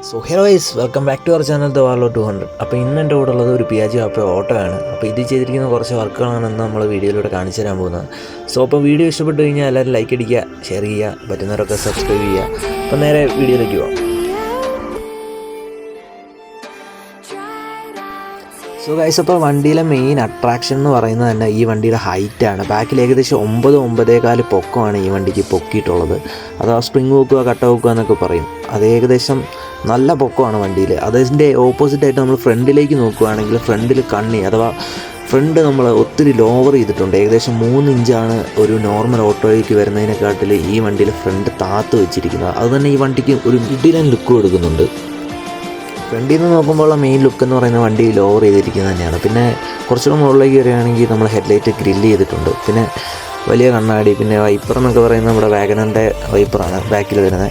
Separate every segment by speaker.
Speaker 1: So hello guys, welcome back to our channel the വാർലോ 200. അപ്പോൾ ഇന്ന് എൻ്റെ കൂടെ ഉള്ളത് ഒരു പിയാജോ ആപ്പ് ഓട്ടോ ആണ്. അപ്പോൾ ഇത് ചെയ്തിരിക്കുന്ന കുറച്ച് വർക്കുകളാണ് ഇന്ന് നമ്മൾ വീഡിയോയിലൂടെ കാണിച്ചു തരാൻ പോകുന്നത്. സോ അപ്പോൾ വീഡിയോ ഇഷ്ടപ്പെട്ട് കഴിഞ്ഞാൽ എല്ലാവരും ലൈക്ക് അടിക്കുക, ഷെയർ ചെയ്യുക, പറ്റുന്നവരൊക്കെ സബ്സ്ക്രൈബ് ചെയ്യുക. അപ്പോൾ നേരെ വീഡിയോയിലേക്ക് പോകാം. സോ ഗൈസ്, അപ്പോൾ വണ്ടിയിലെ മെയിൻ അട്രാക്ഷൻ എന്ന് പറയുന്നത് തന്നെ ഈ വണ്ടിയുടെ ഹൈറ്റാണ്. ബാക്കിൽ ഏകദേശം 9-9.25 പൊക്കമാണ് ഈ വണ്ടിക്ക് പൊക്കിയിട്ടുള്ളത്. അഥവാ സ്പ്രിങ് വെക്കുക, കട്ട വെക്കുക എന്നൊക്കെ പറയും. അത് ഏകദേശം നല്ല പൊക്കമാണ് വണ്ടിയിൽ. അതിൻ്റെ ഓപ്പോസിറ്റായിട്ട് നമ്മൾ ഫ്രണ്ടിലേക്ക് നോക്കുകയാണെങ്കിൽ ഫ്രണ്ടിൽ കണ്ണി അഥവാ ഫ്രണ്ട് നമ്മൾ ഒത്തിരി ലോവർ ചെയ്തിട്ടുണ്ട്. ഏകദേശം 3 ഇഞ്ചാണ് ഒരു നോർമൽ ഓട്ടോയ്ക്ക് വരുന്നതിനെക്കാട്ടിൽ ഈ വണ്ടിയിൽ ഫ്രണ്ട് താത്ത് വെച്ചിരിക്കുന്നത്. അതുതന്നെ ഈ വണ്ടിക്ക് ഒരു മിഡിലൻ ലുക്ക് കൊടുക്കുന്നുണ്ട്. ഫ്രണ്ടിൽ നിന്ന് നോക്കുമ്പോൾ മെയിൻ ലുക്ക് എന്ന് പറയുന്നത് വണ്ടി ലോവർ ചെയ്തിരിക്കുന്നത് തന്നെയാണ്. പിന്നെ കുറച്ചുകൂടെ മുകളിലേക്ക് വരികയാണെങ്കിൽ നമ്മൾ ഹെഡ്ലൈറ്റ് ഗ്രില്ല് ചെയ്തിട്ടുണ്ട്. പിന്നെ വലിയ കണ്ണാടി, പിന്നെ വൈപ്പർ എന്നൊക്കെ പറയുന്നത് നമ്മുടെ വാഗനറിൻ്റെ വൈപ്പറാണ് ബാക്കിൽ വരുന്നത്.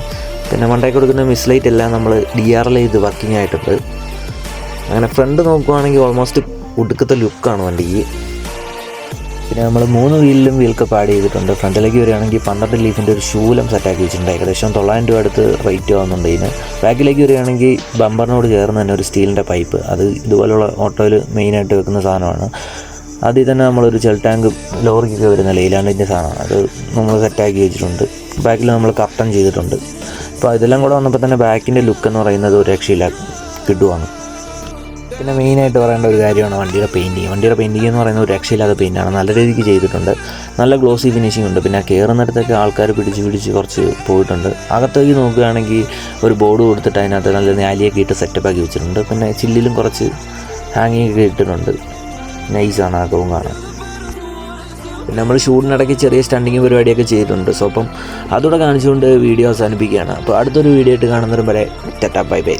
Speaker 1: പിന്നെ മണ്ടയ്ക്ക് കൊടുക്കുന്ന മിസ്ലൈറ്റ് എല്ലാം നമ്മൾ DRL ചെയ്ത് വർക്കിംഗ് ആയിട്ടുണ്ട്. അങ്ങനെ ഫ്രണ്ട് നോക്കുകയാണെങ്കിൽ ഓൾമോസ്റ്റ് ഒടുക്കത്തെ ലുക്കാണ് വണ്ടിക്ക്. പിന്നെ നമ്മൾ 3 വീലിലും വീൽ കപ്പ് ആഡ് ചെയ്തിട്ടുണ്ട്. ഫ്രണ്ടിലേക്ക് വരികയാണെങ്കിൽ 12 ലീഫിൻ്റെ ഒരു ശൂലം സെറ്റാക്കി വെച്ചിട്ടുണ്ട്. ഏകദേശം 900 രൂപ അടുത്ത് റേറ്റ് ആവുന്നുണ്ട് ഇതിന്. ബാക്കിലേക്ക് വരികയാണെങ്കിൽ ബമ്പറിനോട് ചേർന്ന് തന്നെ ഒരു സ്റ്റീലിൻ്റെ പൈപ്പ്, അത് ഇതുപോലുള്ള ഓട്ടോയിൽ മെയിനായിട്ട് വെക്കുന്ന സാധനമാണ്. അതിൽ തന്നെ നമ്മളൊരു ചെൽ ടാങ്ക് ലോറിക്കൊക്കെ വരുന്ന ലൈലാൻഡിൻ്റെ സാധനമാണ്, അത് നമ്മൾ സെറ്റാക്കി വെച്ചിട്ടുണ്ട്. ബാക്കിൽ നമ്മൾ കർട്ടൻ ചെയ്തിട്ടുണ്ട്. അപ്പോൾ ഇതെല്ലാം കൂടെ വന്നപ്പോൾ തന്നെ ബാക്കിൻ്റെ ലുക്ക് എന്ന് പറയുന്നത് ഒരു രക്ഷയില്ല, കിട്ടുവാണ്. പിന്നെ മെയിനായിട്ട് പറയേണ്ട ഒരു കാര്യമാണ് വണ്ടിയുടെ പെയിൻറ്റിങ്. വണ്ടിയുടെ പെയിൻറ്റിങ് എന്ന് പറയുന്നത് ഒരു രക്ഷയില്ലാത്ത പെയിൻറ്റാണ്. നല്ല രീതിക്ക് ചെയ്തിട്ടുണ്ട്. നല്ല ഗ്ലോസി ഫിനിഷിംഗ് ഉണ്ട്. പിന്നെ കയറുന്നിടത്തൊക്കെ ആൾക്കാർ പിടിച്ച് കുറച്ച് പോയിട്ടുണ്ട്. അകത്തേക്ക് നോക്കുകയാണെങ്കിൽ ഒരു ബോർഡ് കൊടുത്തിട്ട് അതിനകത്ത് നല്ല ഞാലിയൊക്കെ ഇട്ട് സെറ്റപ്പാക്കി വെച്ചിട്ടുണ്ട്. പിന്നെ ചില്ലിലും കുറച്ച് ഹാങ്ങിങ് ഒക്കെ ഇട്ടിട്ടുണ്ട്. നൈസാണ് അകവും കാണാൻ. പിന്നെ നമ്മൾ ഷൂട്ടിനിടയ്ക്ക് ചെറിയ സ്റ്റണ്ടിങ് പരിപാടിയൊക്കെ ചെയ്തിട്ടുണ്ട്. സോ അപ്പം അതുകൂടെ കാണിച്ചുകൊണ്ട് വീഡിയോ അവസാനിപ്പിക്കുകയാണ്. അപ്പോൾ അടുത്തൊരു വീഡിയോ ആയിട്ട് കാണുന്നവരും വരെ ടാറ്റാ ബൈ ബൈ.